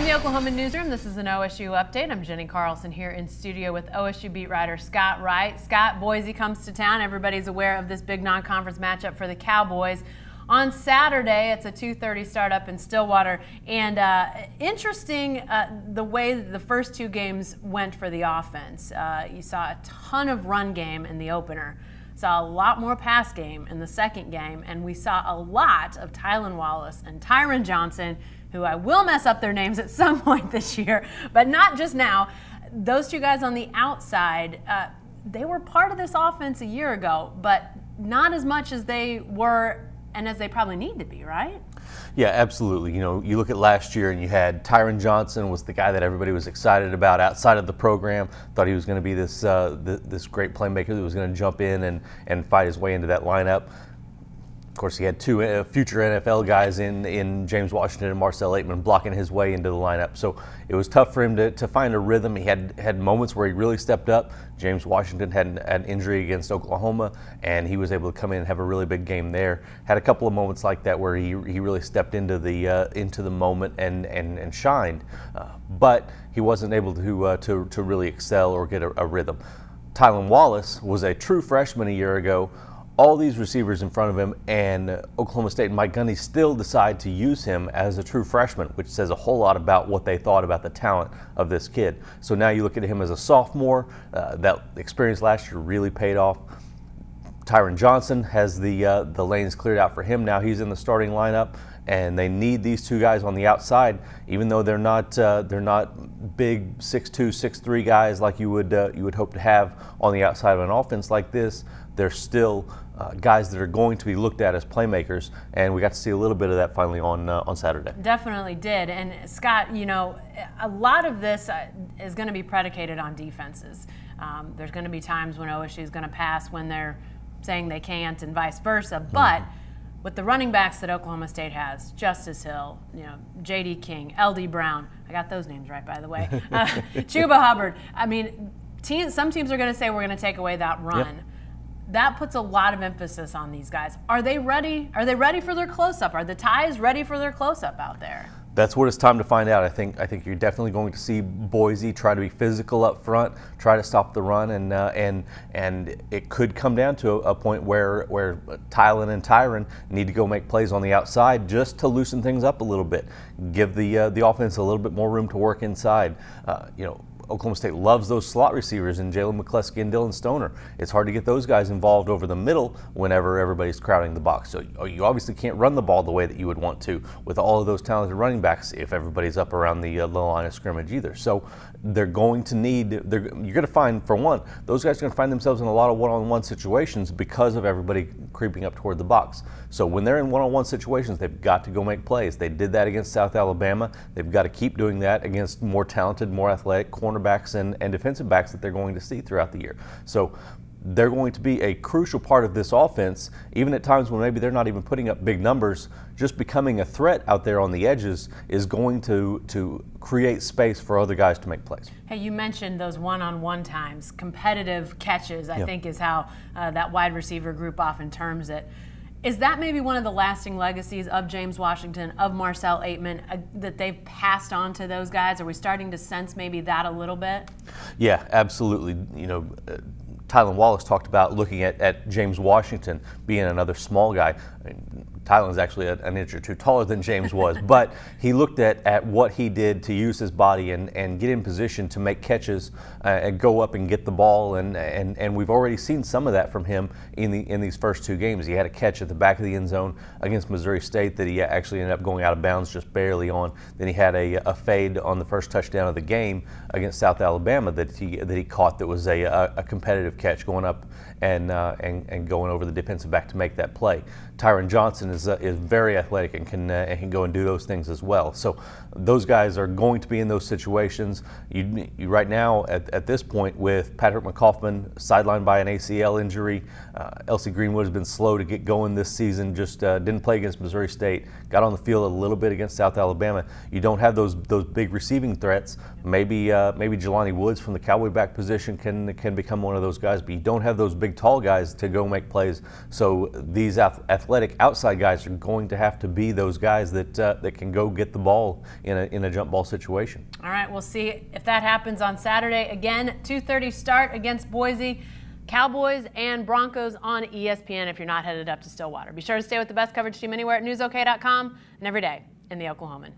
the Oklahoman newsroom, this is an OSU update. I'm Jenny Carlson here in studio with OSU beat writer Scott Wright. Scott, Boise comes to town. Everybody's aware of this big non-conference matchup for the Cowboys. On Saturday, it's a 2:30 start up in Stillwater. And interesting the way the first two games went for the offense. You saw a ton of run game in the opener. Saw a lot more pass game in the second game. And we saw a lot of Tylan Wallace and Tyron Johnson, who I will mess up their names at some point this year, but not just now. Those two guys on the outside, they were part of this offense a year ago, but not as much as they were and as they probably need to be, right? Yeah, absolutely. You know, you look at last year and you had Tyron Johnson was the guy that everybody was excited about outside of the program. Thought he was going to be this this great playmaker that was going to jump in and fight his way into that lineup. Of course, he had two future NFL guys in James Washington and Marcell Aitman blocking his way into the lineup. So it was tough for him to find a rhythm. He had moments where he really stepped up. James Washington had an injury against Oklahoma, and he was able to come in and have a really big game there. Had a couple of moments like that where he really stepped into the moment and shined, but he wasn't able to really excel or get a rhythm. Tylan Wallace was a true freshman a year ago. All these receivers in front of him, and Oklahoma State and Mike Gundy still decide to use him as a true freshman, which says a whole lot about what they thought about the talent of this kid. So now you look at him as a sophomore. That experience last year really paid off. Tyron Johnson has the lanes cleared out for him. Now he's in the starting lineup, and they need these two guys on the outside, even though they're not big 6'2", 6'3" guys like you would hope to have on the outside of an offense like this. They're still guys that are going to be looked at as playmakers, and we got to see a little bit of that finally on Saturday. Definitely did. And Scott, you know, a lot of this is going to be predicated on defenses. There's going to be times when OSU is going to pass when they're saying they can't, and vice versa. But with the running backs that Oklahoma State has, Justice Hill, you know, J.D. King, L.D. Brown, I got those names right, by the way, Chuba Hubbard. I mean, some teams are going to say we're going to take away that run. Yep. That puts a lot of emphasis on these guys. Are they ready? Are they ready for their close-up? Are the Ties ready for their close-up out there? That's what it's time to find out. I think you're definitely going to see Boise try to be physical up front, try to stop the run, and it could come down to a point where Tylan and Tyron need to go make plays on the outside just to loosen things up a little bit, give the offense a little bit more room to work inside. You know, Oklahoma State loves those slot receivers in Jalen McCleskey and Dylan Stoner. It's hard to get those guys involved over the middle whenever everybody's crowding the box. So you obviously can't run the ball the way that you would want to with all of those talented running backs if everybody's up around the low line of scrimmage either. So they're going to need, you're going to find, for one, those guys are going to find themselves in a lot of one-on-one situations because of everybody creeping up toward the box. So when they're in one-on-one situations, they've got to go make plays. They did that against South Alabama. They've got to keep doing that against more talented, more athletic cornerbacks and defensive backs that they're going to see throughout the year. So they're going to be a crucial part of this offense, even at times when maybe they're not even putting up big numbers. Just becoming a threat out there on the edges is going to create space for other guys to make plays. Hey, you mentioned those one-on-one times, competitive catches, I think is how that wide receiver group often terms it. Is that maybe one of the lasting legacies of James Washington, of Marcell Aitman, that they've passed on to those guys? Are we starting to sense maybe that a little bit? Yeah, absolutely. You know, Tylan Wallace talked about looking at James Washington being another small guy. I mean, Tylan's actually an inch or two taller than James was, but he looked at what he did to use his body and get in position to make catches and go up and get the ball, and we've already seen some of that from him in these first two games. He had a catch at the back of the end zone against Missouri State that he actually ended up going out of bounds just barely on. Then he had a fade on the first touchdown of the game against South Alabama that he caught that was a competitive catch going up and going over the defensive back to make that play. Tyron Johnson is very athletic and can go and do those things as well. So those guys are going to be in those situations. You right now at this point with Patrick McCoffman sidelined by an ACL injury, Elsie Greenwood has been slow to get going this season. Just didn't play against Missouri State. Got on the field a little bit against South Alabama. You don't have those big receiving threats. Maybe Jelani Woods from the Cowboy back position can become one of those guys, but you don't have those big tall guys to go make plays. So these athletic outside guys guys are going to have to be those guys that can go get the ball in a jump ball situation. All right, we'll see if that happens on Saturday. Again, 2:30 start against Boise. Cowboys and Broncos on ESPN if you're not headed up to Stillwater. Be sure to stay with the best coverage team anywhere at newsok.com and every day in the Oklahoman.